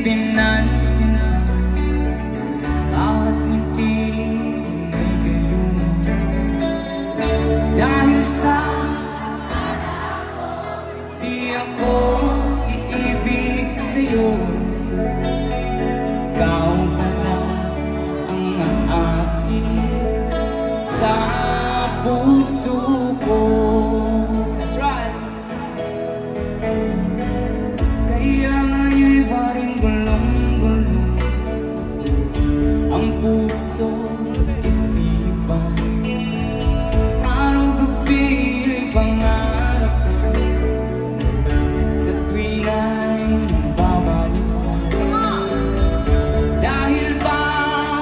pinansin ka, bawat ngiti ay gayon. Dahil sa di ako iibig sa'yo, ikaw pala ang aking sa puso ko. That's right. Kaya nga'y paring gulong-gulong ang puso at isipan. Araw-gabi ay pangarap ko, sa tuwin ay nababalisan. Dahil ba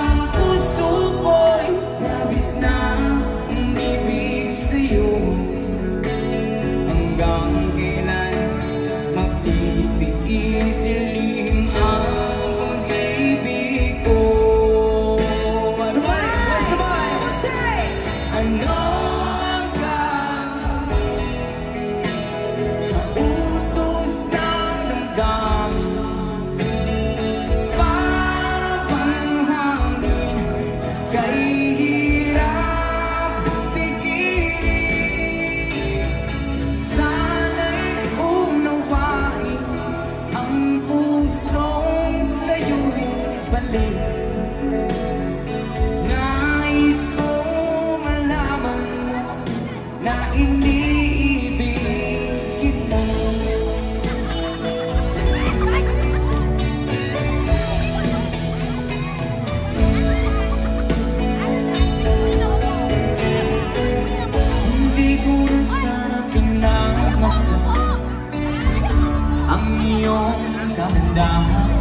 ang puso ko'y labis na umibig sa'yo, hanggang kailan magtitiis ilihim ang pag-ibig ko. Ano ba? Sabay! Say! Ano hanggang sa utos ng damdamin, para bang hangin kay hirap pigirin. Sana'y unawain ang pusong sa'yo'y balik. Nais ko malaman mo na iniibig kita. Hindi ko na sana pinagmasdan ang iyong kagandahan.